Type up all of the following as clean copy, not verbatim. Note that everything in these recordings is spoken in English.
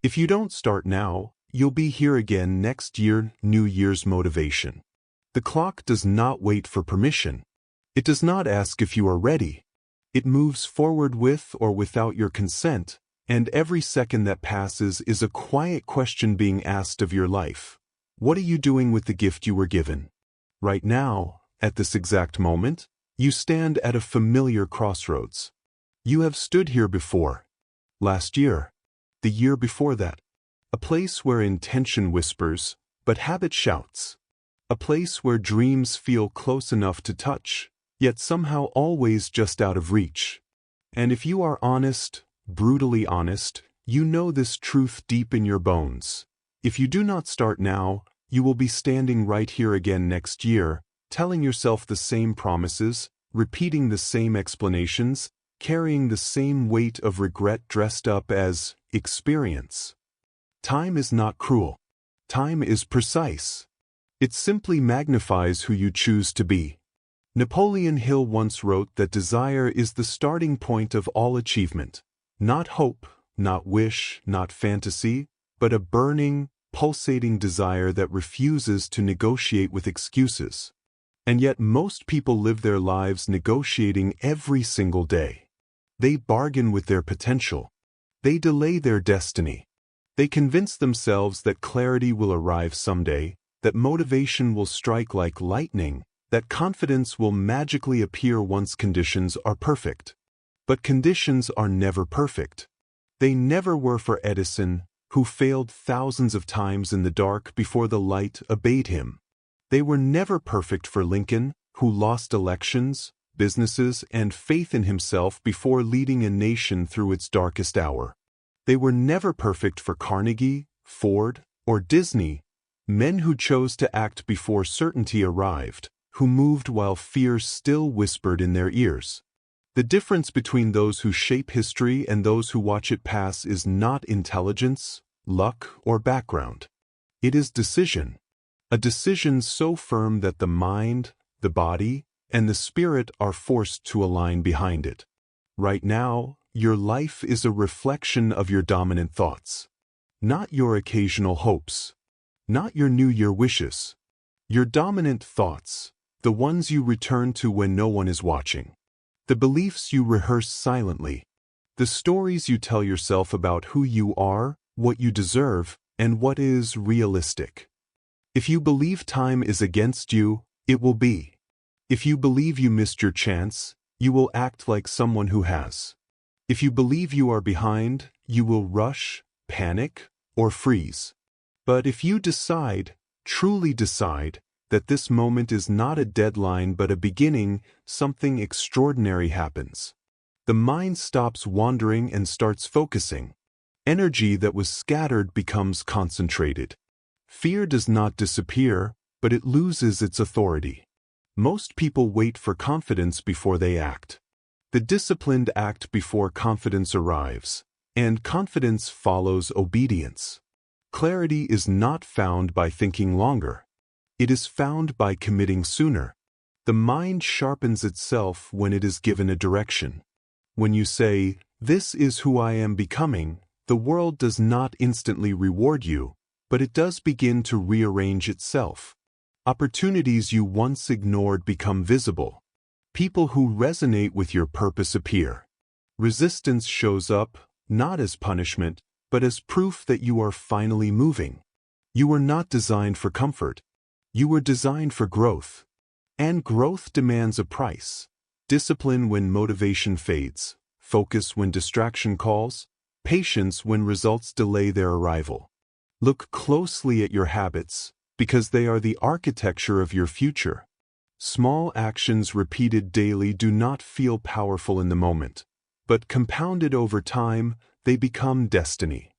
If you don't start now, you'll be here again next year. New Year's motivation. The clock does not wait for permission. It does not ask if you are ready. It moves forward with or without your consent, and every second that passes is a quiet question being asked of your life. What are you doing with the gift you were given? Right now, at this exact moment, you stand at a familiar crossroads. You have stood here before. Last year. The year before that. A place where intention whispers, but habit shouts. A place where dreams feel close enough to touch, yet somehow always just out of reach. And if you are honest, brutally honest, you know this truth deep in your bones. If you do not start now, you will be standing right here again next year, telling yourself the same promises, repeating the same explanations, carrying the same weight of regret dressed up as experience. Time is not cruel. Time is precise. It simply magnifies who you choose to be. Napoleon Hill once wrote that desire is the starting point of all achievement. Not hope, not wish, not fantasy, but a burning, pulsating desire that refuses to negotiate with excuses. And yet most people live their lives negotiating every single day. They bargain with their potential. They delay their destiny. They convince themselves that clarity will arrive someday, that motivation will strike like lightning, that confidence will magically appear once conditions are perfect. But conditions are never perfect. They never were for Edison, who failed thousands of times in the dark before the light obeyed him. They were never perfect for Lincoln, who lost elections, businesses, and faith in himself before leading a nation through its darkest hour. They were never perfect for Carnegie, Ford, or Disney, men who chose to act before certainty arrived, who moved while fear still whispered in their ears. The difference between those who shape history and those who watch it pass is not intelligence, luck, or background. It is decision. A decision so firm that the mind, the body, and the spirit are forced to align behind it. Right now, your life is a reflection of your dominant thoughts. Not your occasional hopes. Not your New Year wishes. Your dominant thoughts, the ones you return to when no one is watching. The beliefs you rehearse silently. The stories you tell yourself about who you are, what you deserve, and what is realistic. If you believe time is against you, it will be. If you believe you missed your chance, you will act like someone who has. If you believe you are behind, you will rush, panic, or freeze. But if you decide, truly decide, that this moment is not a deadline but a beginning, something extraordinary happens. The mind stops wandering and starts focusing. Energy that was scattered becomes concentrated. Fear does not disappear, but it loses its authority. Most people wait for confidence before they act. The disciplined act before confidence arrives, and confidence follows obedience. Clarity is not found by thinking longer. It is found by committing sooner. The mind sharpens itself when it is given a direction. When you say, "This is who I am becoming," the world does not instantly reward you, but it does begin to rearrange itself. Opportunities you once ignored become visible. People who resonate with your purpose appear. Resistance shows up, not as punishment, but as proof that you are finally moving. You were not designed for comfort. You were designed for growth. And growth demands a price. Discipline when motivation fades, focus when distraction calls, patience when results delay their arrival. Look closely at your habits, because they are the architecture of your future. Small actions repeated daily do not feel powerful in the moment, but compounded over time, they become destiny.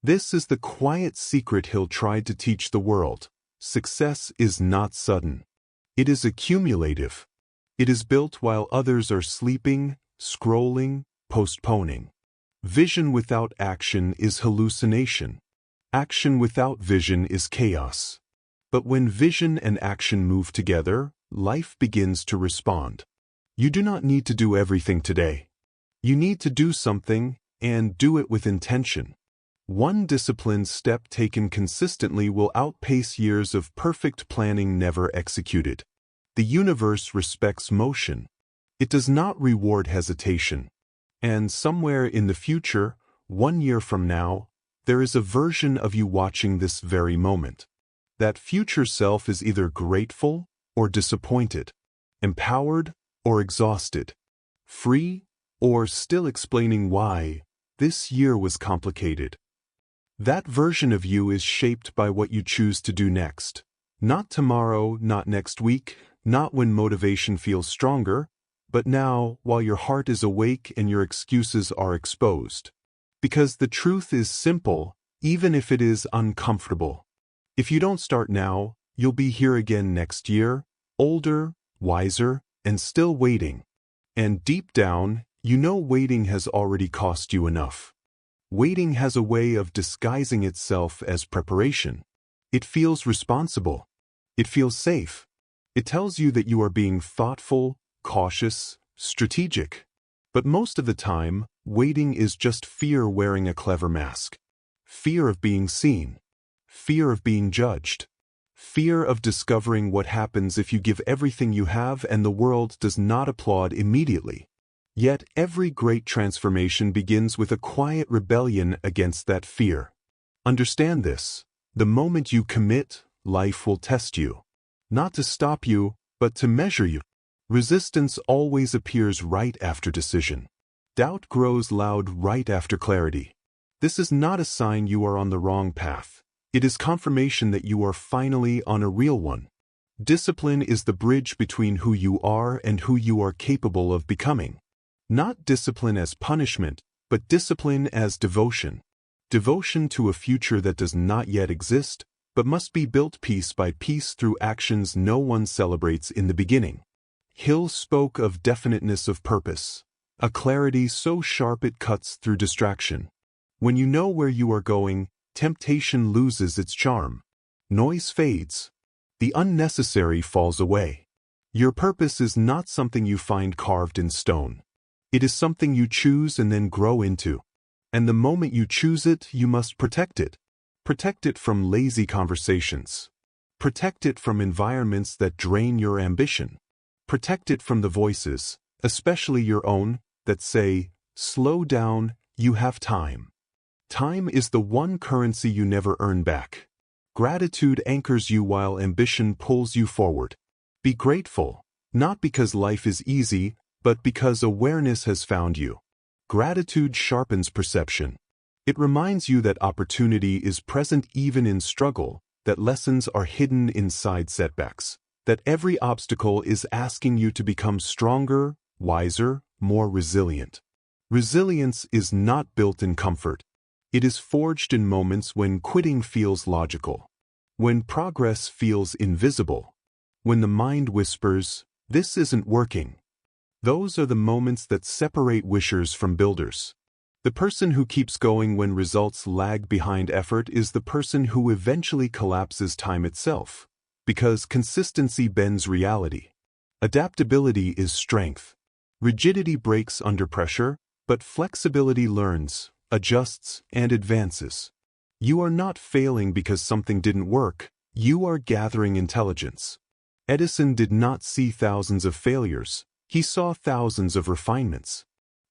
This is the quiet secret Hill tried to teach the world. Success is not sudden. It is accumulative. It is built while others are sleeping, scrolling, postponing. Vision without action is hallucination. Action without vision is chaos. But when vision and action move together, life begins to respond. You do not need to do everything today. You need to do something, and do it with intention. One disciplined step taken consistently will outpace years of perfect planning never executed. The universe respects motion. It does not reward hesitation. And somewhere in the future, 1 year from now, there is a version of you watching this very moment. That future self is either grateful or disappointed, empowered or exhausted, free or still explaining why this year was complicated. That version of you is shaped by what you choose to do next. Not tomorrow, not next week, not when motivation feels stronger, but now, while your heart is awake and your excuses are exposed. Because the truth is simple, even if it is uncomfortable. If you don't start now, you'll be here again next year, older, wiser, and still waiting. And deep down, you know waiting has already cost you enough. Waiting has a way of disguising itself as preparation. It feels responsible. It feels safe. It tells you that you are being thoughtful, cautious, strategic. But most of the time, waiting is just fear wearing a clever mask. Fear of being seen. Fear of being judged. Fear of discovering what happens if you give everything you have and the world does not applaud immediately. Yet every great transformation begins with a quiet rebellion against that fear. Understand this. The moment you commit, life will test you. Not to stop you, but to measure you. Resistance always appears right after decision. Doubt grows loud right after clarity. This is not a sign you are on the wrong path. It is confirmation that you are finally on a real one. Discipline is the bridge between who you are and who you are capable of becoming. Not discipline as punishment, but discipline as devotion. Devotion to a future that does not yet exist, but must be built piece by piece through actions no one celebrates in the beginning. Hill spoke of definiteness of purpose, a clarity so sharp it cuts through distraction. When you know where you are going, temptation loses its charm. Noise fades. The unnecessary falls away. Your purpose is not something you find carved in stone. It is something you choose and then grow into. And the moment you choose it, you must protect it. Protect it from lazy conversations. Protect it from environments that drain your ambition. Protect it from the voices, especially your own, that say, slow down, you have time. Time is the one currency you never earn back. Gratitude anchors you while ambition pulls you forward. Be grateful, not because life is easy, but because awareness has found you. Gratitude sharpens perception. It reminds you that opportunity is present even in struggle, that lessons are hidden inside setbacks, that every obstacle is asking you to become stronger, wiser, more resilient. Resilience is not built in comfort. It is forged in moments when quitting feels logical, when progress feels invisible, when the mind whispers, "This isn't working." Those are the moments that separate wishers from builders. The person who keeps going when results lag behind effort is the person who eventually collapses time itself, because consistency bends reality. Adaptability is strength. Rigidity breaks under pressure, but flexibility learns, adjusts, and advances. You are not failing because something didn't work. You are gathering intelligence. Edison did not see thousands of failures. He saw thousands of refinements.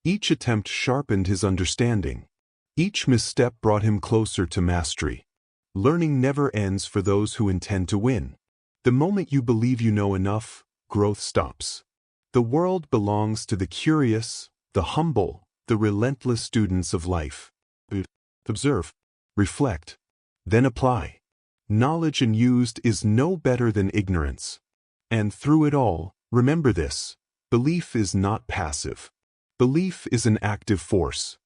Each attempt sharpened his understanding. Each misstep brought him closer to mastery. Learning never ends for those who intend to win. The moment you believe you know enough, growth stops. The world belongs to the curious, the humble, the relentless students of life. Observe, reflect, then apply. Knowledge unused is no better than ignorance. And through it all, remember this: belief is not passive. Belief is an active force.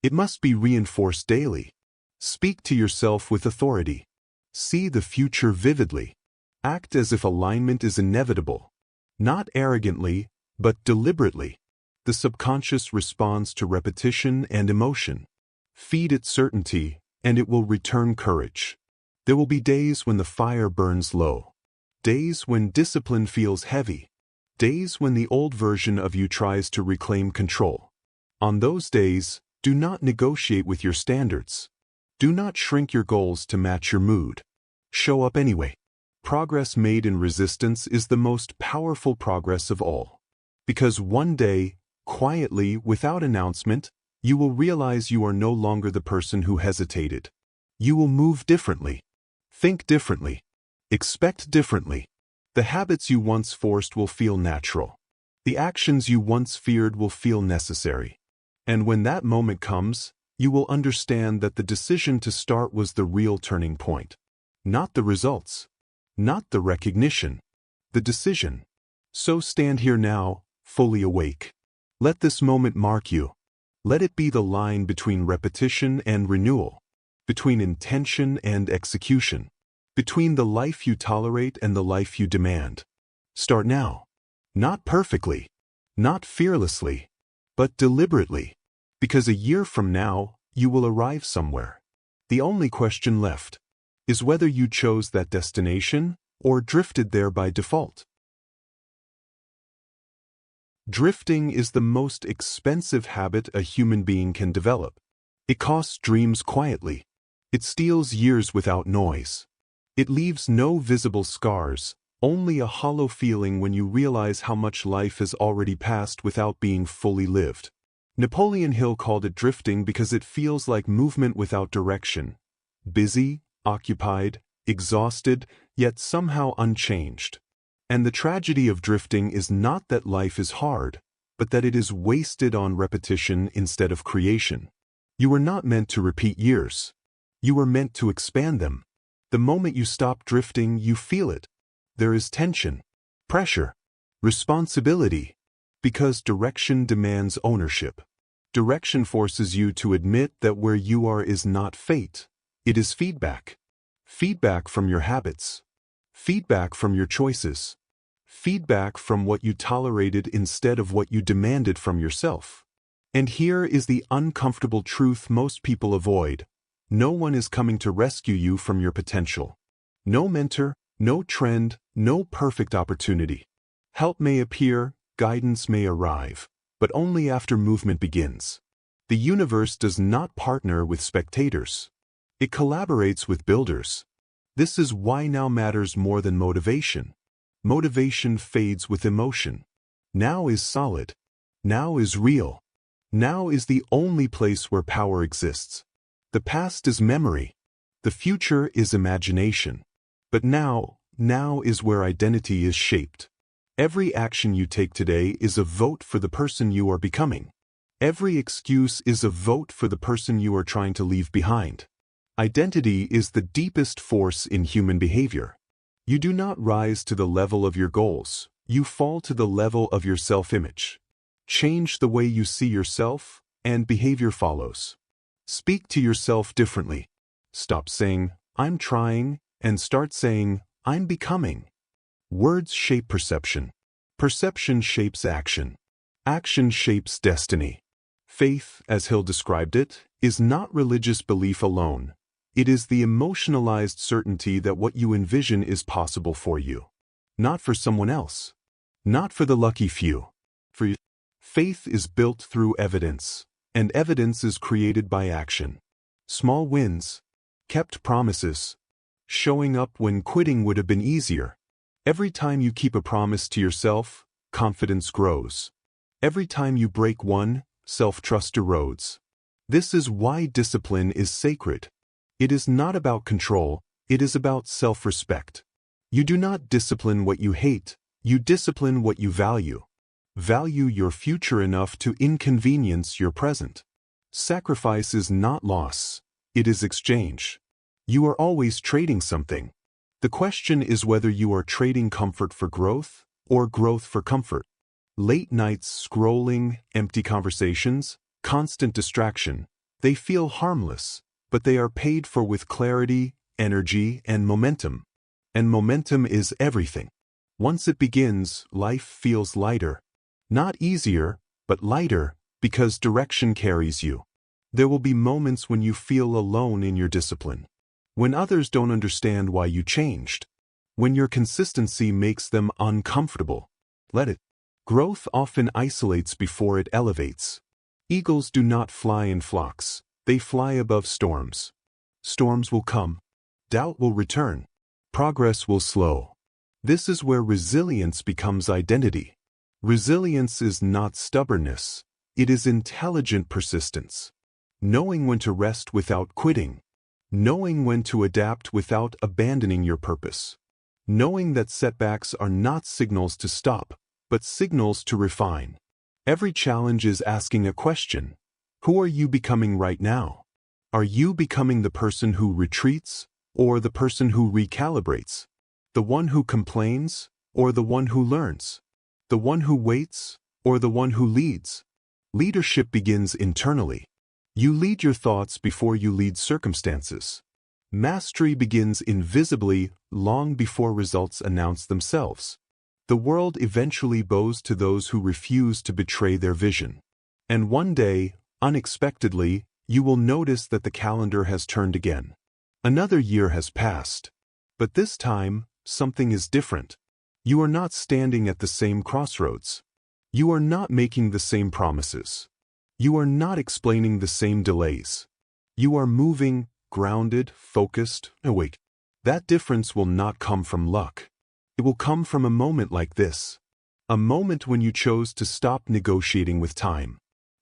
It must be reinforced daily. Speak to yourself with authority. See the future vividly. Act as if alignment is inevitable. Not arrogantly, but deliberately. The subconscious responds to repetition and emotion. Feed it certainty, and it will return courage. There will be days when the fire burns low. Days when discipline feels heavy. Days when the old version of you tries to reclaim control. On those days, do not negotiate with your standards. Do not shrink your goals to match your mood. Show up anyway. Progress made in resistance is the most powerful progress of all. Because one day, quietly, without announcement, you will realize you are no longer the person who hesitated. You will move differently. Think differently. Expect differently. The habits you once forced will feel natural. The actions you once feared will feel necessary. And when that moment comes, you will understand that the decision to start was the real turning point. Not the results. Not the recognition. The decision. So stand here now, fully awake. Let this moment mark you. Let it be the line between repetition and renewal, between intention and execution, between the life you tolerate and the life you demand. Start now. Not perfectly, not fearlessly, but deliberately. Because a year from now, you will arrive somewhere. The only question left is whether you chose that destination or drifted there by default. Drifting is the most expensive habit a human being can develop. It costs dreams quietly. It steals years without noise. It leaves no visible scars, only a hollow feeling when you realize how much life has already passed without being fully lived. Napoleon Hill called it drifting because it feels like movement without direction. Busy, occupied, exhausted, yet somehow unchanged. And the tragedy of drifting is not that life is hard, but that it is wasted on repetition instead of creation. You were not meant to repeat years. You were meant to expand them. The moment you stop drifting, you feel it. There is tension, pressure, responsibility, because direction demands ownership. Direction forces you to admit that where you are is not fate. It is feedback. Feedback from your habits. Feedback from your choices. Feedback from what you tolerated instead of what you demanded from yourself. And here is the uncomfortable truth most people avoid. No one is coming to rescue you from your potential. No mentor, no trend, no perfect opportunity. Help may appear, guidance may arrive, but only after movement begins. The universe does not partner with spectators. It collaborates with builders. This is why now matters more than motivation. Motivation fades with emotion. Now is solid. Now is real. Now is the only place where power exists. The past is memory. The future is imagination. But now is where identity is shaped. Every action you take today is a vote for the person you are becoming. Every excuse is a vote for the person you are trying to leave behind. Identity is the deepest force in human behavior. You do not rise to the level of your goals. You fall to the level of your self-image. Change the way you see yourself, and behavior follows. Speak to yourself differently. Stop saying, "I'm trying," and start saying, "I'm becoming." Words shape perception. Perception shapes action. Action shapes destiny. Faith, as Hill described it, is not religious belief alone. It is the emotionalized certainty that what you envision is possible for you. Not for someone else. Not for the lucky few. For you. Faith is built through evidence, and evidence is created by action. Small wins. Kept promises. Showing up when quitting would have been easier. Every time you keep a promise to yourself, confidence grows. Every time you break one, self-trust erodes. This is why discipline is sacred. It is not about control, it is about self-respect. You do not discipline what you hate, you discipline what you value. Value your future enough to inconvenience your present. Sacrifice is not loss, it is exchange. You are always trading something. The question is whether you are trading comfort for growth or growth for comfort. Late nights scrolling, empty conversations, constant distraction, they feel harmless, but they are paid for with clarity, energy, and momentum. And momentum is everything. Once it begins, life feels lighter. Not easier, but lighter, because direction carries you. There will be moments when you feel alone in your discipline. When others don't understand why you changed. When your consistency makes them uncomfortable. Let it. Growth often isolates before it elevates. Eagles do not fly in flocks, they fly above storms. Storms will come. Doubt will return. Progress will slow. This is where resilience becomes identity. Resilience is not stubbornness. It is intelligent persistence. Knowing when to rest without quitting. Knowing when to adapt without abandoning your purpose. Knowing that setbacks are not signals to stop, but signals to refine. Every challenge is asking a question. Who are you becoming right now? Are you becoming the person who retreats, or the person who recalibrates? The one who complains, or the one who learns? The one who waits, or the one who leads? Leadership begins internally. You lead your thoughts before you lead circumstances. Mastery begins invisibly, long before results announce themselves. The world eventually bows to those who refuse to betray their vision. And one day, unexpectedly, you will notice that the calendar has turned again. Another year has passed. But this time, something is different. You are not standing at the same crossroads. You are not making the same promises. You are not explaining the same delays. You are moving, grounded, focused, awake. That difference will not come from luck. It will come from a moment like this. A moment when you chose to stop negotiating with time.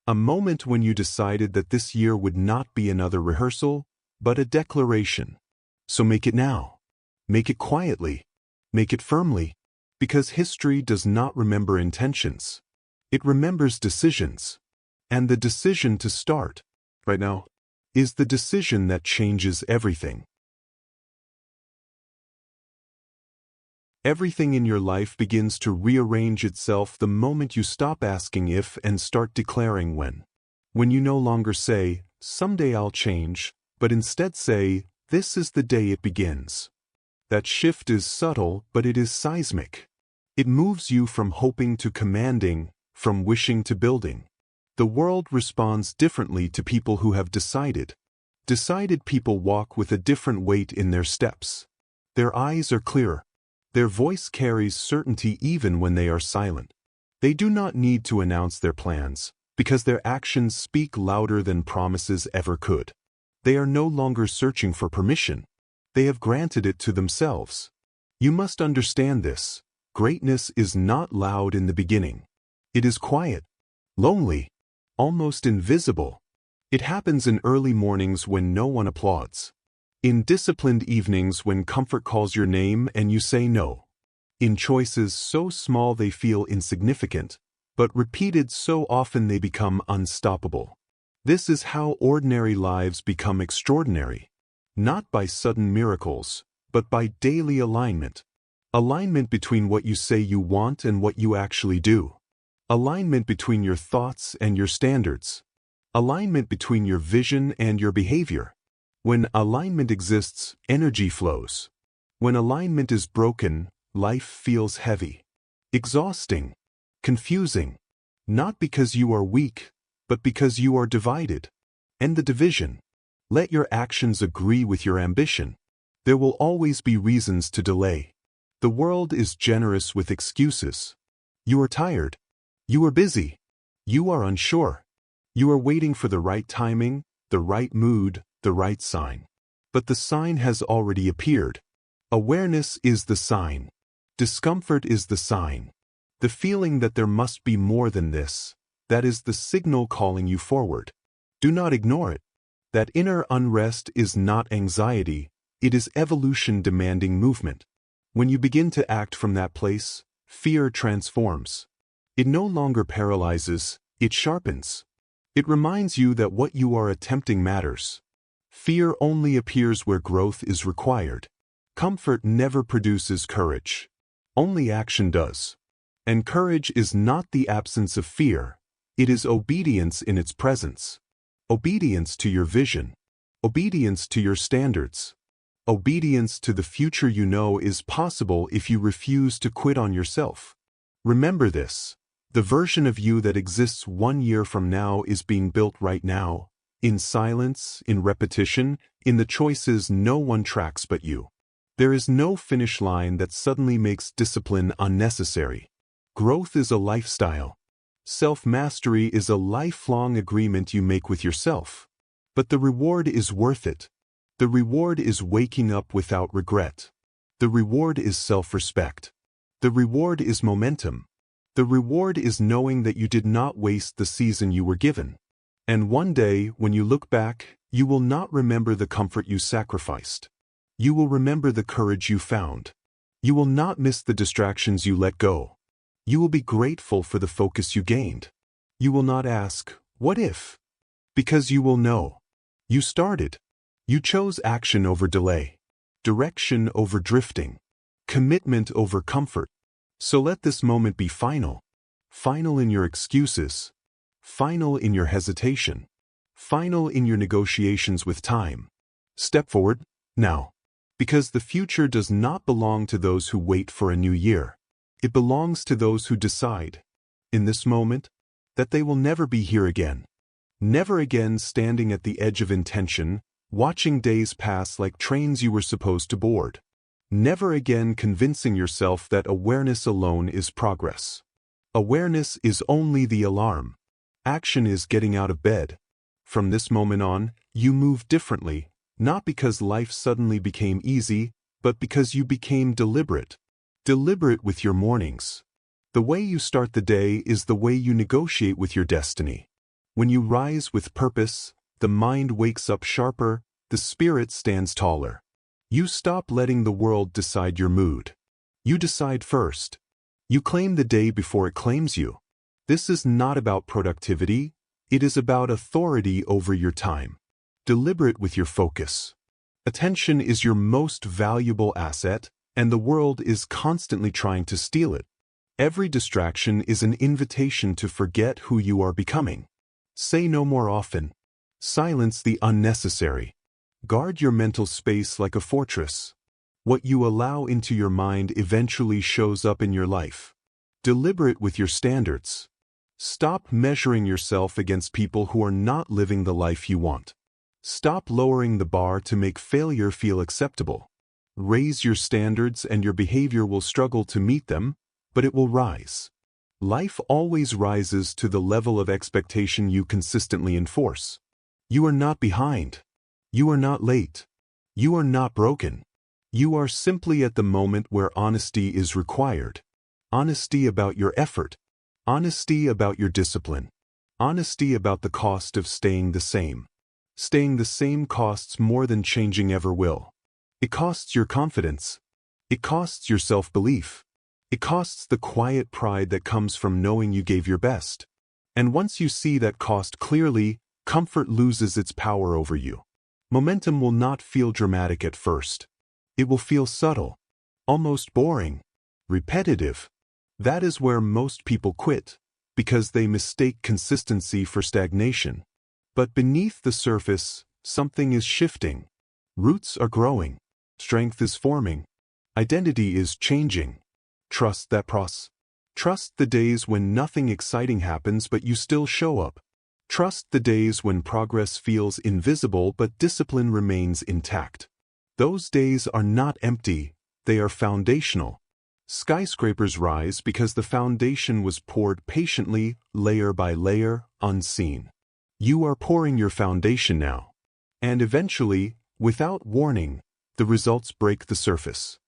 A moment when you decided that this year would not be another rehearsal, but a declaration. So make it now. Make it quietly. Make it firmly. Because history does not remember intentions. It remembers decisions. And the decision to start, right now, is the decision that changes everything. Everything in your life begins to rearrange itself the moment you stop asking if and start declaring when. When you no longer say, "Someday I'll change," but instead say, "This is the day it begins." That shift is subtle, but it is seismic. It moves you from hoping to commanding, from wishing to building. The world responds differently to people who have decided. Decided people walk with a different weight in their steps. Their eyes are clearer. Their voice carries certainty even when they are silent. They do not need to announce their plans, because their actions speak louder than promises ever could. They are no longer searching for permission. They have granted it to themselves. You must understand this. Greatness is not loud in the beginning. It is quiet, lonely, almost invisible. It happens in early mornings when no one applauds. In disciplined evenings when comfort calls your name and you say no. In choices so small they feel insignificant, but repeated so often they become unstoppable. This is how ordinary lives become extraordinary. Not by sudden miracles, but by daily alignment. Alignment between what you say you want and what you actually do. Alignment between your thoughts and your standards. Alignment between your vision and your behavior. When alignment exists, energy flows. When alignment is broken, life feels heavy, exhausting, confusing. Not because you are weak, but because you are divided. End the division. Let your actions agree with your ambition. There will always be reasons to delay. The world is generous with excuses. You are tired. You are busy. You are unsure. You are waiting for the right timing, the right mood, the right sign. But the sign has already appeared. Awareness is the sign. Discomfort is the sign. The feeling that there must be more than this, that is the signal calling you forward. Do not ignore it. That inner unrest is not anxiety, it is evolution demanding movement. When you begin to act from that place, fear transforms. It no longer paralyzes, it sharpens. It reminds you that what you are attempting matters. Fear only appears where growth is required. Comfort never produces courage. Only action does. And courage is not the absence of fear. It is obedience in its presence. Obedience to your vision. Obedience to your standards. Obedience to the future you know is possible if you refuse to quit on yourself. Remember this. The version of you that exists 1 year from now is being built right now. In silence, in repetition, in the choices no one tracks but you. There is no finish line that suddenly makes discipline unnecessary. Growth is a lifestyle. Self-mastery is a lifelong agreement you make with yourself. But the reward is worth it. The reward is waking up without regret. The reward is self-respect. The reward is momentum. The reward is knowing that you did not waste the season you were given. And one day, when you look back, you will not remember the comfort you sacrificed. You will remember the courage you found. You will not miss the distractions you let go. You will be grateful for the focus you gained. You will not ask, "What if?" Because you will know. You started. You chose action over delay, direction over drifting, commitment over comfort. So let this moment be final. Final in your excuses. Final in your hesitation. Final in your negotiations with time. Step forward, now. Because the future does not belong to those who wait for a new year. It belongs to those who decide, in this moment, that they will never be here again. Never again standing at the edge of intention, watching days pass like trains you were supposed to board. Never again convincing yourself that awareness alone is progress. Awareness is only the alarm. Action is getting out of bed. From this moment on, you move differently, not because life suddenly became easy, but because you became deliberate. Deliberate with your mornings. The way you start the day is the way you negotiate with your destiny. When you rise with purpose, the mind wakes up sharper, the spirit stands taller. You stop letting the world decide your mood. You decide first. You claim the day before it claims you. This is not about productivity, it is about authority over your time. Deliberate with your focus. Attention is your most valuable asset, and the world is constantly trying to steal it. Every distraction is an invitation to forget who you are becoming. Say no more often. Silence the unnecessary. Guard your mental space like a fortress. What you allow into your mind eventually shows up in your life. Deliberate with your standards. Stop measuring yourself against people who are not living the life you want. Stop lowering the bar to make failure feel acceptable. Raise your standards and your behavior will struggle to meet them, but it will rise. Life always rises to the level of expectation you consistently enforce. You are not behind. You are not late. You are not broken. You are simply at the moment where honesty is required. Honesty about your effort. Honesty about your discipline. Honesty about the cost of staying the same. Staying the same costs more than changing ever will. It costs your confidence. It costs your self-belief. It costs the quiet pride that comes from knowing you gave your best. And once you see that cost clearly, comfort loses its power over you. Momentum will not feel dramatic at first. It will feel subtle, almost boring, repetitive. That is where most people quit, because they mistake consistency for stagnation. But beneath the surface, something is shifting. Roots are growing. Strength is forming. Identity is changing. Trust that process. Trust the days when nothing exciting happens but you still show up. Trust the days when progress feels invisible but discipline remains intact. Those days are not empty, they are foundational. Skyscrapers rise because the foundation was poured patiently, layer by layer, unseen. You are pouring your foundation now. And eventually, without warning, the results break the surface.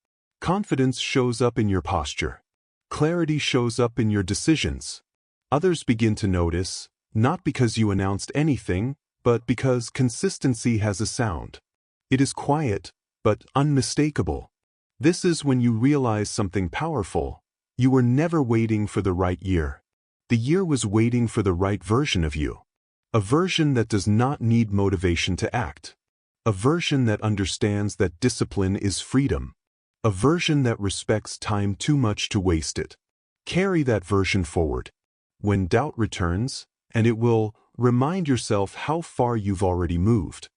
Confidence shows up in your posture. Clarity shows up in your decisions. Others begin to notice, not because you announced anything, but because consistency has a sound. It is quiet, but unmistakable. This is when you realize something powerful. You were never waiting for the right year. The year was waiting for the right version of you. A version that does not need motivation to act. A version that understands that discipline is freedom. A version that respects time too much to waste it. Carry that version forward. When doubt returns, and it will, remind yourself how far you've already moved.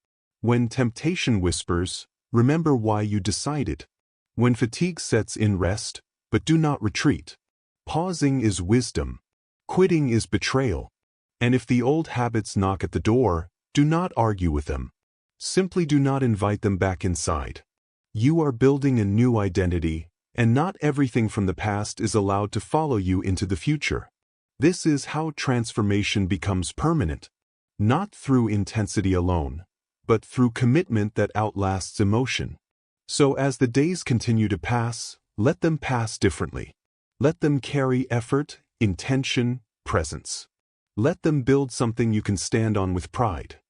When temptation whispers, remember why you decided. When fatigue sets in, rest, but do not retreat. Pausing is wisdom. Quitting is betrayal. And if the old habits knock at the door, do not argue with them. Simply do not invite them back inside. You are building a new identity, and not everything from the past is allowed to follow you into the future. This is how transformation becomes permanent. Not through intensity alone, but through commitment that outlasts emotion. So as the days continue to pass, let them pass differently. Let them carry effort, intention, presence. Let them build something you can stand on with pride.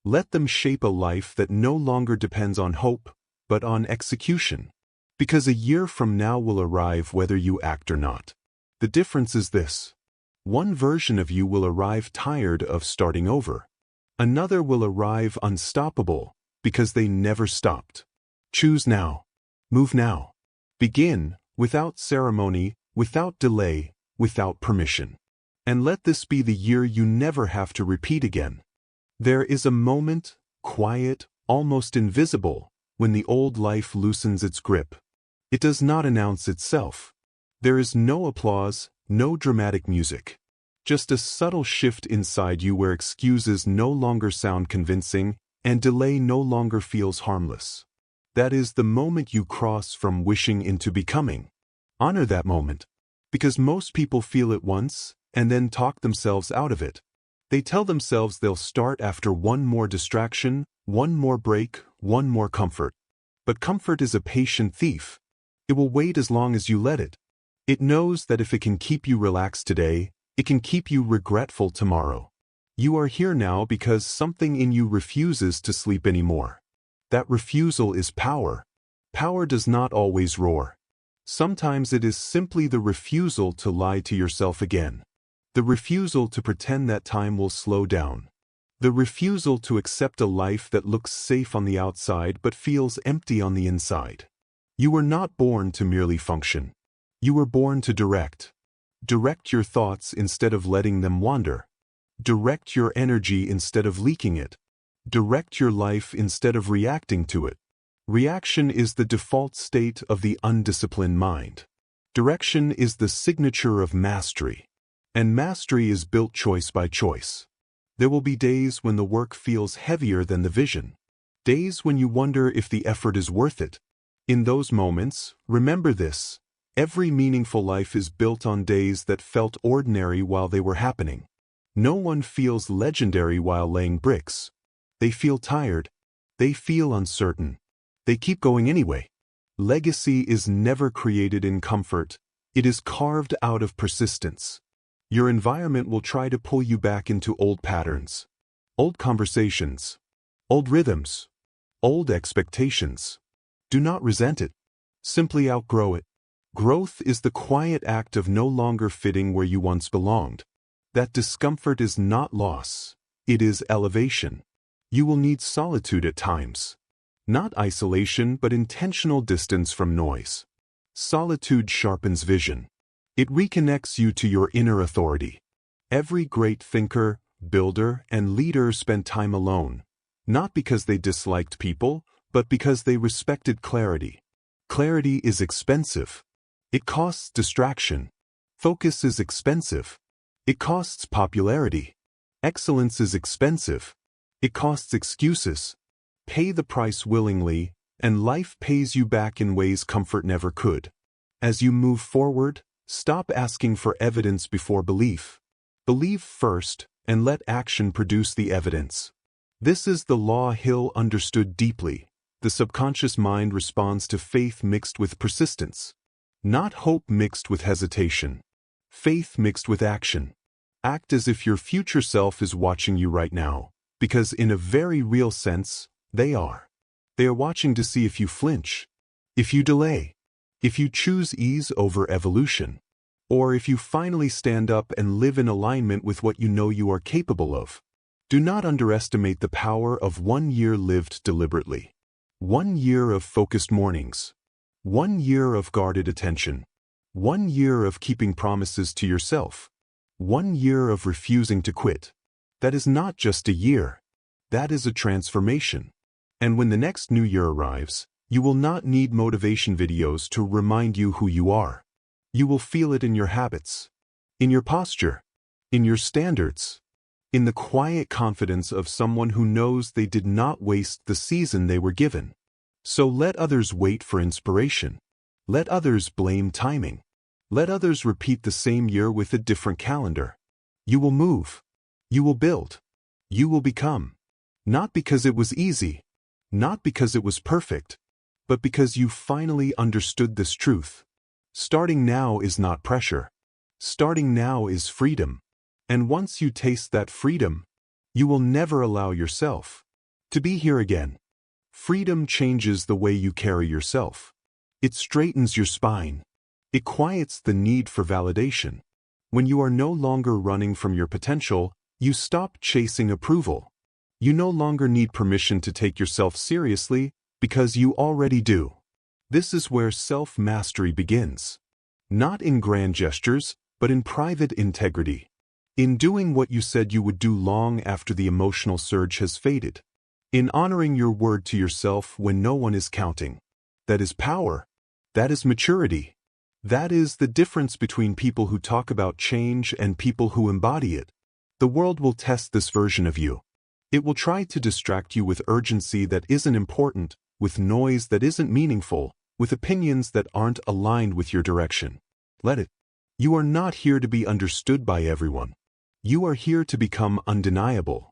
Let them shape a life that no longer depends on hope, but on execution. Because a year from now will arrive whether you act or not. The difference is this. One version of you will arrive tired of starting over. Another will arrive unstoppable, because they never stopped. Choose now. Move now. Begin, without ceremony, without delay, without permission. And let this be the year you never have to repeat again. There is a moment, quiet, almost invisible, when the old life loosens its grip. It does not announce itself. There is no applause, no dramatic music. Just a subtle shift inside you where excuses no longer sound convincing and delay no longer feels harmless. That is the moment you cross from wishing into becoming. Honor that moment. Because most people feel it once and then talk themselves out of it. They tell themselves they'll start after one more distraction, one more break, one more comfort. But comfort is a patient thief. It will wait as long as you let it. It knows that if it can keep you relaxed today, it can keep you regretful tomorrow. You are here now because something in you refuses to sleep anymore. That refusal is power. Power does not always roar. Sometimes it is simply the refusal to lie to yourself again. The refusal to pretend that time will slow down. The refusal to accept a life that looks safe on the outside but feels empty on the inside. You were not born to merely function. You were born to direct. Direct your thoughts instead of letting them wander. Direct your energy instead of leaking it. Direct your life instead of reacting to it. Reaction is the default state of the undisciplined mind. Direction is the signature of mastery. And mastery is built choice by choice. There will be days when the work feels heavier than the vision. Days when you wonder if the effort is worth it. In those moments, remember this. Every meaningful life is built on days that felt ordinary while they were happening. No one feels legendary while laying bricks. They feel tired. They feel uncertain. They keep going anyway. Legacy is never created in comfort. It is carved out of persistence. Your environment will try to pull you back into old patterns, old conversations, old rhythms, old expectations. Do not resent it. Simply outgrow it. Growth is the quiet act of no longer fitting where you once belonged. That discomfort is not loss. It is elevation. You will need solitude at times. Not isolation, but intentional distance from noise. Solitude sharpens vision. It reconnects you to your inner authority. Every great thinker, builder, and leader spent time alone, not because they disliked people, but because they respected clarity. Clarity is expensive. It costs distraction. Focus is expensive. It costs popularity. Excellence is expensive. It costs excuses. Pay the price willingly, and life pays you back in ways comfort never could. As you move forward, stop asking for evidence before belief. Believe first, and let action produce the evidence. This is the law Hill understood deeply. The subconscious mind responds to faith mixed with persistence. Not hope mixed with hesitation. Faith mixed with action. Act as if your future self is watching you right now, because in a very real sense, they are. They are watching to see if you flinch, if you delay, if you choose ease over evolution, or if you finally stand up and live in alignment with what you know you are capable of. Do not underestimate the power of 1 year lived deliberately. 1 year of focused mornings. 1 year of guarded attention. 1 year of keeping promises to yourself. 1 year of refusing to quit. That is not just a year. That is a transformation. And when the next new year arrives, you will not need motivation videos to remind you who you are. You will feel it in your habits, in your posture, in your standards, in the quiet confidence of someone who knows they did not waste the season they were given. So let others wait for inspiration. Let others blame timing. Let others repeat the same year with a different calendar. You will move. You will build. You will become. Not because it was easy, not because it was perfect, but because you finally understood this truth. Starting now is not pressure. Starting now is freedom. And once you taste that freedom, you will never allow yourself to be here again. Freedom changes the way you carry yourself. It straightens your spine. It quiets the need for validation. When you are no longer running from your potential, you stop chasing approval. You no longer need permission to take yourself seriously because you already do. This is where self-mastery begins. Not in grand gestures, but in private integrity. In doing what you said you would do long after the emotional surge has faded. In honoring your word to yourself when no one is counting. That is power. That is maturity. That is the difference between people who talk about change and people who embody it. The world will test this version of you. It will try to distract you with urgency that isn't important, with noise that isn't meaningful, with opinions that aren't aligned with your direction. Let it. You are not here to be understood by everyone. You are here to become undeniable.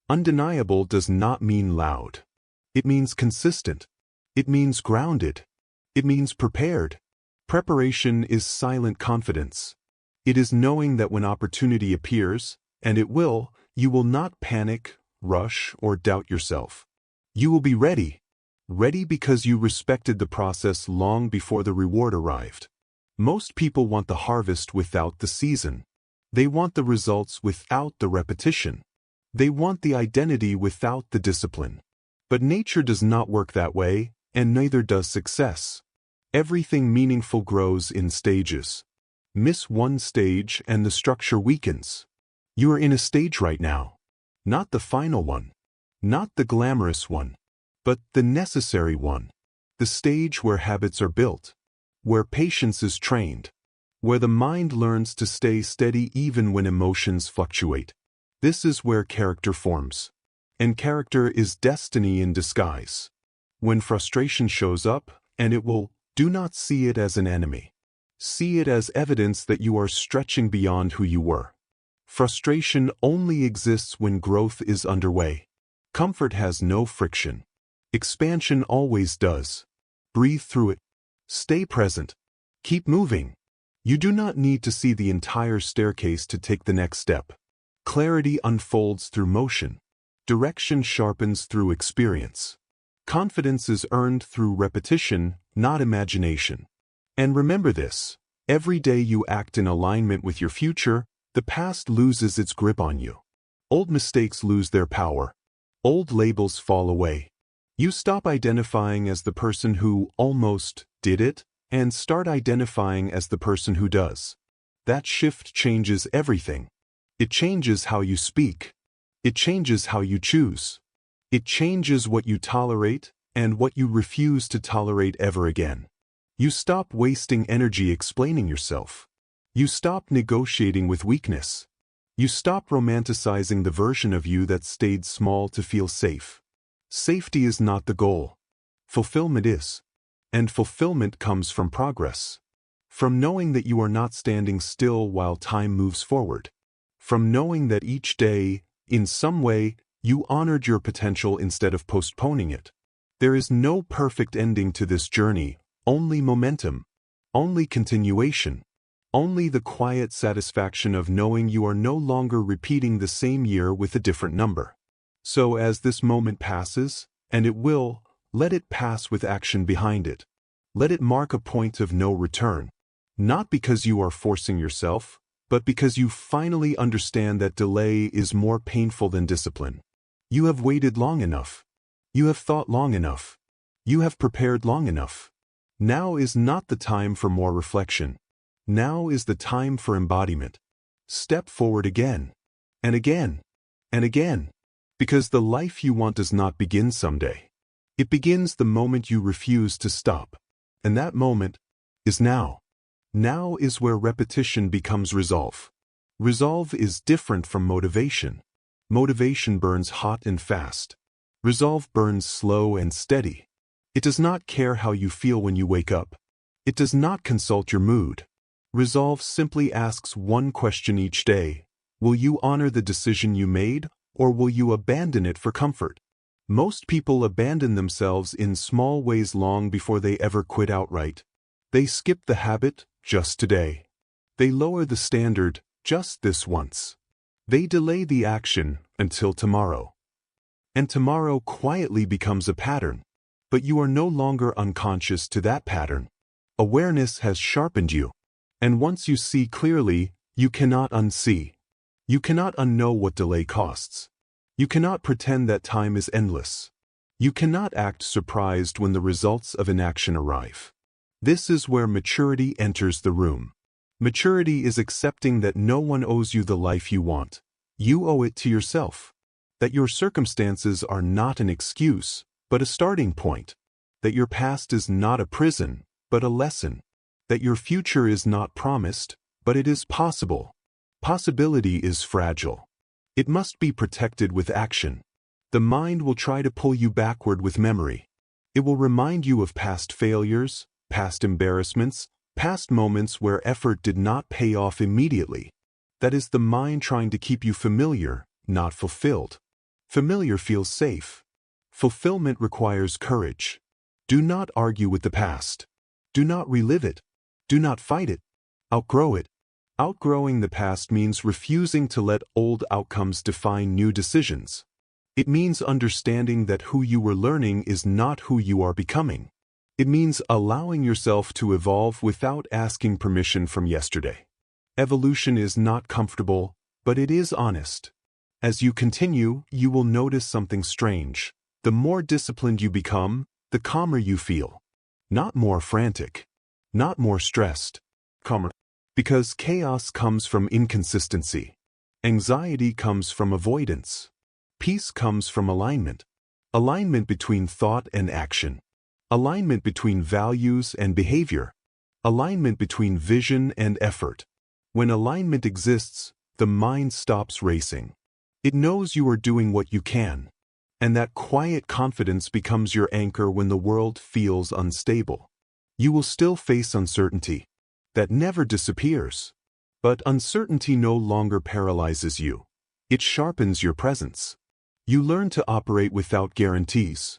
Undeniable does not mean loud. It means consistent. It means grounded. It means prepared. Preparation is silent confidence. It is knowing that when opportunity appears, and it will, you will not panic, rush, or doubt yourself. You will be ready. Ready because you respected the process long before the reward arrived. Most people want the harvest without the season. They want the results without the repetition. They want the identity without the discipline. But nature does not work that way, and neither does success. Everything meaningful grows in stages. Miss one stage and the structure weakens. You are in a stage right now. Not the final one. Not the glamorous one. But the necessary one. The stage where habits are built. Where patience is trained. Where the mind learns to stay steady even when emotions fluctuate. This is where character forms. And character is destiny in disguise. When frustration shows up, and it will, do not see it as an enemy. See it as evidence that you are stretching beyond who you were. Frustration only exists when growth is underway. Comfort has no friction. Expansion always does. Breathe through it. Stay present. Keep moving. You do not need to see the entire staircase to take the next step. Clarity unfolds through motion. Direction sharpens through experience. Confidence is earned through repetition, not imagination. And remember this, every day you act in alignment with your future, the past loses its grip on you. Old mistakes lose their power. Old labels fall away. You stop identifying as the person who almost did it, and start identifying as the person who does. That shift changes everything. It changes how you speak. It changes how you choose. It changes what you tolerate and what you refuse to tolerate ever again. You stop wasting energy explaining yourself. You stop negotiating with weakness. You stop romanticizing the version of you that stayed small to feel safe. Safety is not the goal. Fulfillment is. And fulfillment comes from progress. From knowing that you are not standing still while time moves forward. From knowing that each day, in some way, you honored your potential instead of postponing it. There is no perfect ending to this journey, only momentum, only continuation, only the quiet satisfaction of knowing you are no longer repeating the same year with a different number. So as this moment passes, and it will, let it pass with action behind it. Let it mark a point of no return. Not because you are forcing yourself, but because you finally understand that delay is more painful than discipline. You have waited long enough. You have thought long enough. You have prepared long enough. Now is not the time for more reflection. Now is the time for embodiment. Step forward again, and again, and again. Because the life you want does not begin someday. It begins the moment you refuse to stop. And that moment is now. Now is where repetition becomes resolve. Resolve is different from motivation. Motivation burns hot and fast. Resolve burns slow and steady. It does not care how you feel when you wake up. It does not consult your mood. Resolve simply asks one question each day. Will you honor the decision you made, or will you abandon it for comfort? Most people abandon themselves in small ways long before they ever quit outright. They skip the habit, just today. They lower the standard, just this once. They delay the action until tomorrow. And tomorrow quietly becomes a pattern. But you are no longer unconscious to that pattern. Awareness has sharpened you. And once you see clearly, you cannot unsee. You cannot unknow what delay costs. You cannot pretend that time is endless. You cannot act surprised when the results of inaction arrive. This is where maturity enters the room. Maturity is accepting that no one owes you the life you want. You owe it to yourself. That your circumstances are not an excuse, but a starting point. That your past is not a prison, but a lesson. That your future is not promised, but it is possible. Possibility is fragile. It must be protected with action. The mind will try to pull you backward with memory. It will remind you of past failures, past embarrassments, past moments where effort did not pay off immediately. That is the mind trying to keep you familiar, not fulfilled. Familiar feels safe. Fulfillment requires courage. Do not argue with the past. Do not relive it. Do not fight it. Outgrow it. Outgrowing the past means refusing to let old outcomes define new decisions. It means understanding that who you were learning is not who you are becoming. It means allowing yourself to evolve without asking permission from yesterday. Evolution is not comfortable, but it is honest. As you continue, you will notice something strange. The more disciplined you become, the calmer you feel. Not more frantic. Not more stressed. Calmer. Because chaos comes from inconsistency. Anxiety comes from avoidance. Peace comes from alignment. Alignment between thought and action. Alignment between values and behavior. Alignment between vision and effort. When alignment exists, the mind stops racing. It knows you are doing what you can. And that quiet confidence becomes your anchor when the world feels unstable. You will still face uncertainty. That never disappears. But uncertainty no longer paralyzes you. It sharpens your presence. You learn to operate without guarantees.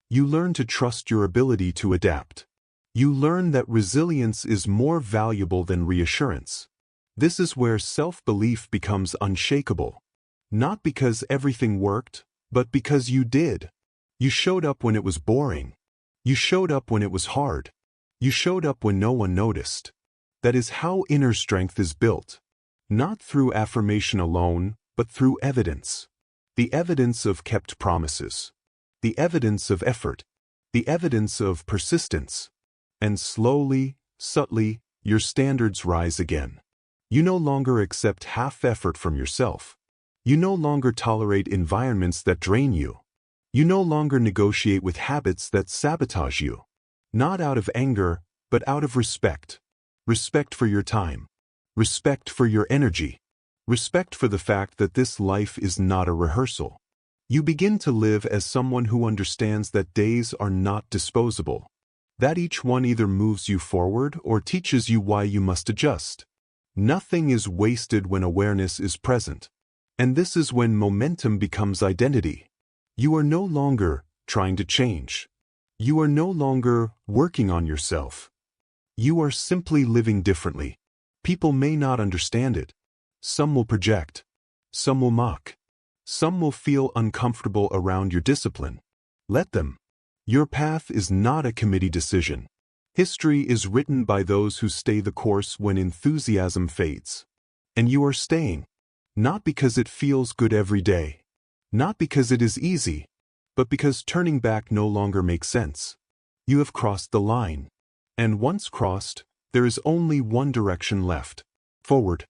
You learn to trust your ability to adapt. You learn that resilience is more valuable than reassurance. This is where self-belief becomes unshakable. Not because everything worked, but because you did. You showed up when it was boring. You showed up when it was hard. You showed up when no one noticed. That is how inner strength is built. Not through affirmation alone, but through evidence. The evidence of kept promises. The evidence of effort. The evidence of persistence. And slowly, subtly, your standards rise again. You no longer accept half effort from yourself. You no longer tolerate environments that drain you. You no longer negotiate with habits that sabotage you. Not out of anger, but out of respect. Respect for your time. Respect for your energy. Respect for the fact that this life is not a rehearsal. You begin to live as someone who understands that days are not disposable. That each one either moves you forward or teaches you why you must adjust. Nothing is wasted when awareness is present. And this is when momentum becomes identity. You are no longer trying to change. You are no longer working on yourself. You are simply living differently. People may not understand it. Some will project. Some will mock. Some will feel uncomfortable around your discipline. Let them. Your path is not a committee decision. History is written by those who stay the course when enthusiasm fades. And you are staying. Not because it feels good every day. Not because it is easy. But because turning back no longer makes sense. You have crossed the line. And once crossed, there is only one direction left. Forward.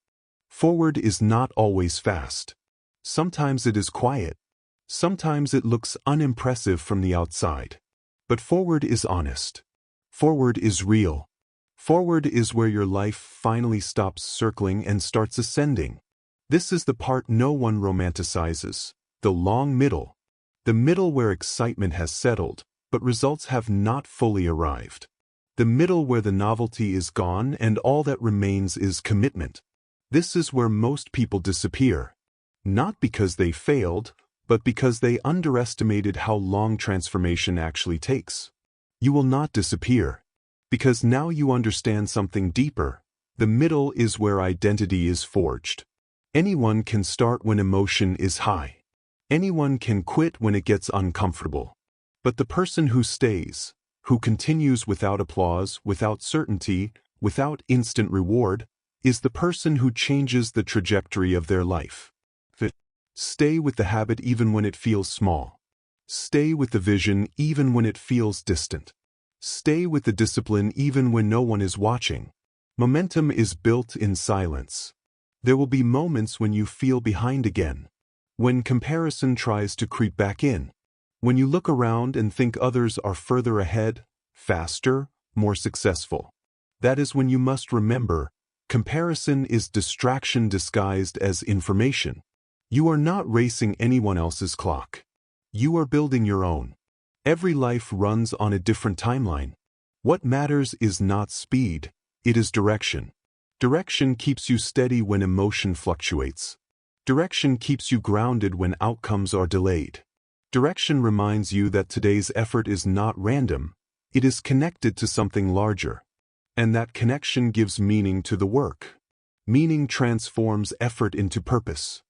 Forward is not always fast. Sometimes it is quiet. Sometimes it looks unimpressive from the outside. But forward is honest. Forward is real. Forward is where your life finally stops circling and starts ascending. This is the part no one romanticizes. The long middle. The middle where excitement has settled, but results have not fully arrived. The middle where the novelty is gone and all that remains is commitment. This is where most people disappear. Not because they failed, but because they underestimated how long transformation actually takes. You will not disappear, because now you understand something deeper. The middle is where identity is forged. Anyone can start when emotion is high. Anyone can quit when it gets uncomfortable. But the person who stays, who continues without applause, without certainty, without instant reward, is the person who changes the trajectory of their life. Stay with the habit even when it feels small. Stay with the vision even when it feels distant. Stay with the discipline even when no one is watching. Momentum is built in silence. There will be moments when you feel behind again, when comparison tries to creep back in, when you look around and think others are further ahead, faster, more successful. That is when you must remember, comparison is distraction disguised as information. You are not racing anyone else's clock. You are building your own. Every life runs on a different timeline. What matters is not speed, it is direction. Direction keeps you steady when emotion fluctuates. Direction keeps you grounded when outcomes are delayed. Direction reminds you that today's effort is not random, it is connected to something larger. And that connection gives meaning to the work. Meaning transforms effort into purpose.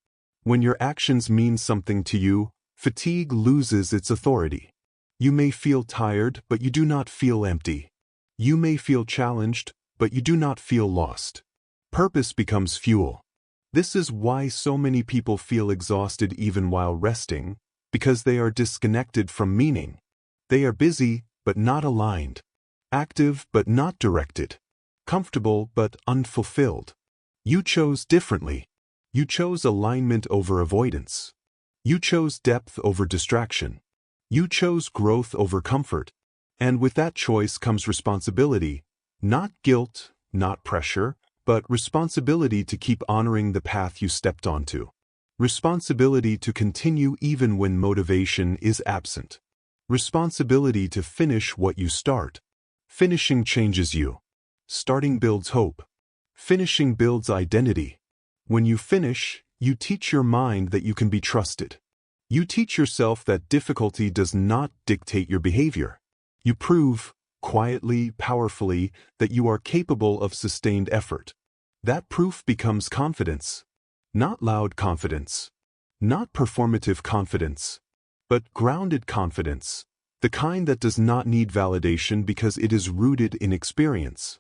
When your actions mean something to you, fatigue loses its authority. You may feel tired, but you do not feel empty. You may feel challenged, but you do not feel lost. Purpose becomes fuel. This is why so many people feel exhausted even while resting, because they are disconnected from meaning. They are busy, but not aligned. Active, but not directed. Comfortable, but unfulfilled. You chose differently. You chose alignment over avoidance. You chose depth over distraction. You chose growth over comfort. And with that choice comes responsibility, not guilt, not pressure, but responsibility to keep honoring the path you stepped onto. Responsibility to continue even when motivation is absent. Responsibility to finish what you start. Finishing changes you. Starting builds hope. Finishing builds identity. When you finish, you teach your mind that you can be trusted. You teach yourself that difficulty does not dictate your behavior. You prove, quietly, powerfully, that you are capable of sustained effort. That proof becomes confidence. Not loud confidence. Not performative confidence. But grounded confidence. The kind that does not need validation because it is rooted in experience.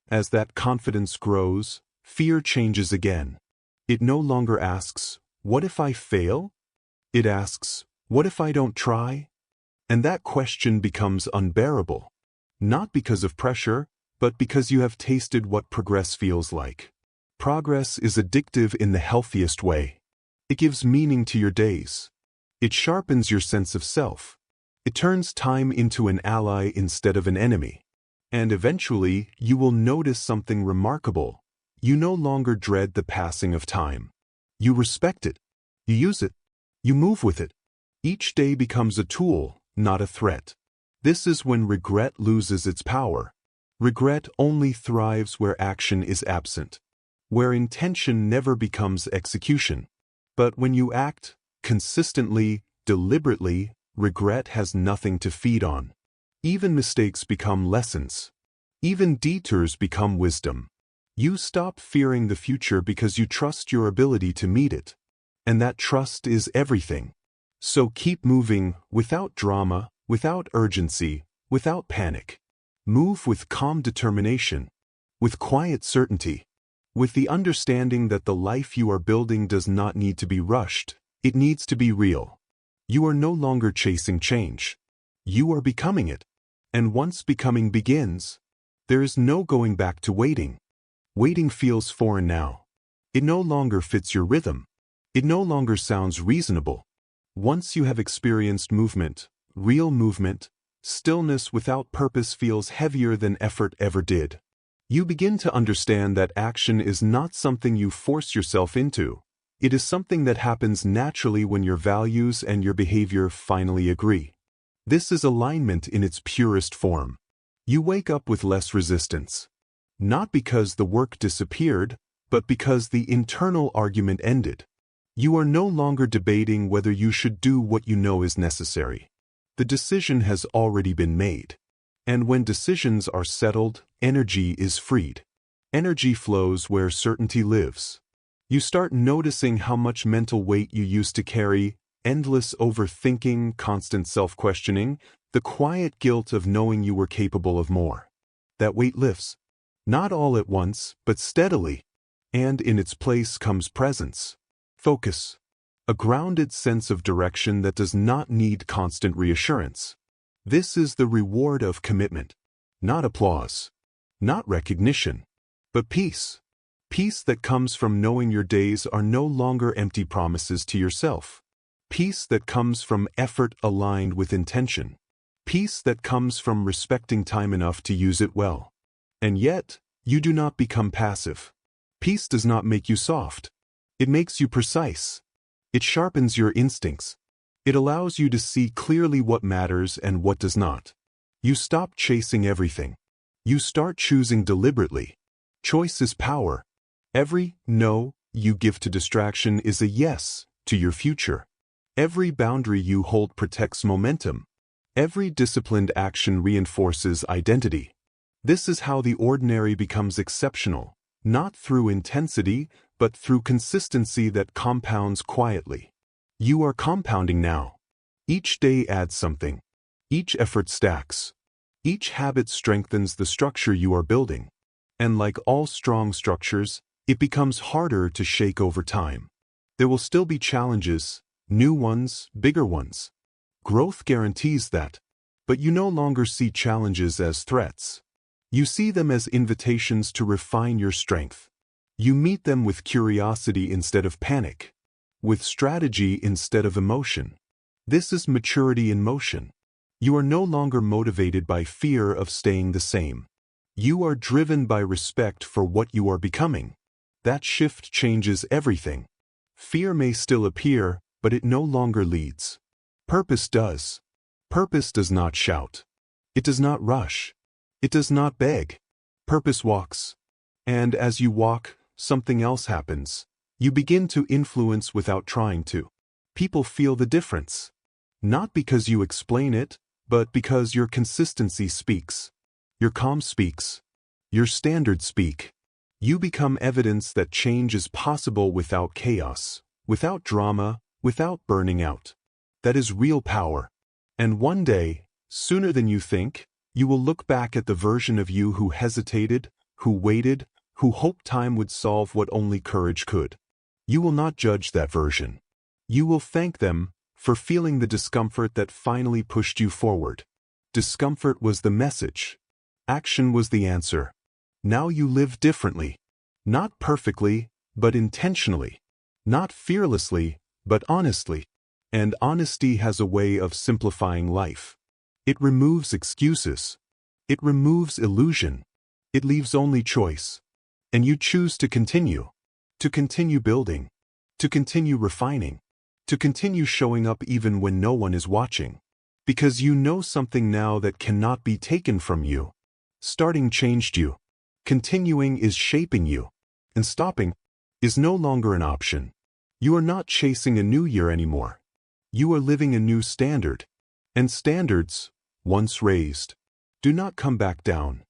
As that confidence grows, fear changes again. It no longer asks, "What if I fail?" It asks, "What if I don't try?" And that question becomes unbearable. Not because of pressure, but because you have tasted what progress feels like. Progress is addictive in the healthiest way. It gives meaning to your days. It sharpens your sense of self. It turns time into an ally instead of an enemy. And eventually, you will notice something remarkable. You no longer dread the passing of time. You respect it. You use it. You move with it. Each day becomes a tool, not a threat. This is when regret loses its power. Regret only thrives where action is absent, where intention never becomes execution. But when you act, consistently, deliberately, regret has nothing to feed on. Even mistakes become lessons. Even detours become wisdom. You stop fearing the future because you trust your ability to meet it. And that trust is everything. So keep moving, without drama, without urgency, without panic. Move with calm determination, with quiet certainty, with the understanding that the life you are building does not need to be rushed, it needs to be real. You are no longer chasing change. You are becoming it. And once becoming begins, there is no going back to waiting. Waiting feels foreign now. It no longer fits your rhythm. It no longer sounds reasonable. Once you have experienced movement, real movement, stillness without purpose feels heavier than effort ever did. You begin to understand that action is not something you force yourself into. It is something that happens naturally when your values and your behavior finally agree. This is alignment in its purest form. You wake up with less resistance. Not because the work disappeared, but because the internal argument ended. You are no longer debating whether you should do what you know is necessary. The decision has already been made. And when decisions are settled, energy is freed. Energy flows where certainty lives. You start noticing how much mental weight you used to carry, endless overthinking, constant self-questioning, the quiet guilt of knowing you were capable of more. That weight lifts. Not all at once, but steadily. And in its place comes presence. Focus. A grounded sense of direction that does not need constant reassurance. This is the reward of commitment. Not applause. Not recognition. But peace. Peace that comes from knowing your days are no longer empty promises to yourself. Peace that comes from effort aligned with intention. Peace that comes from respecting time enough to use it well. And yet, you do not become passive. Peace does not make you soft. It makes you precise. It sharpens your instincts. It allows you to see clearly what matters and what does not. You stop chasing everything. You start choosing deliberately. Choice is power. Every no you give to distraction is a yes to your future. Every boundary you hold protects momentum. Every disciplined action reinforces identity. This is how the ordinary becomes exceptional, not through intensity, but through consistency that compounds quietly. You are compounding now. Each day adds something. Each effort stacks. Each habit strengthens the structure you are building. And like all strong structures, it becomes harder to shake over time. There will still be challenges, new ones, bigger ones. Growth guarantees that. But you no longer see challenges as threats. You see them as invitations to refine your strength. You meet them with curiosity instead of panic, with strategy instead of emotion. This is maturity in motion. You are no longer motivated by fear of staying the same. You are driven by respect for what you are becoming. That shift changes everything. Fear may still appear, but it no longer leads. Purpose does. Purpose does not shout. It does not rush. It does not beg. Purpose walks. And as you walk, something else happens. You begin to influence without trying to. People feel the difference. Not because you explain it, but because your consistency speaks. Your calm speaks. Your standards speak. You become evidence that change is possible without chaos, without drama, without burning out. That is real power. And one day, sooner than you think, you will look back at the version of you who hesitated, who waited, who hoped time would solve what only courage could. You will not judge that version. You will thank them for feeling the discomfort that finally pushed you forward. Discomfort was the message. Action was the answer. Now you live differently. Not perfectly, but intentionally. Not fearlessly, but honestly. And honesty has a way of simplifying life. It removes excuses. It removes illusion. It leaves only choice. And you choose to continue. To continue building. To continue refining. To continue showing up even when no one is watching. Because you know something now that cannot be taken from you. Starting changed you. Continuing is shaping you. And stopping is no longer an option. You are not chasing a new year anymore. You are living a new standard. And standards, once raised, do not come back down.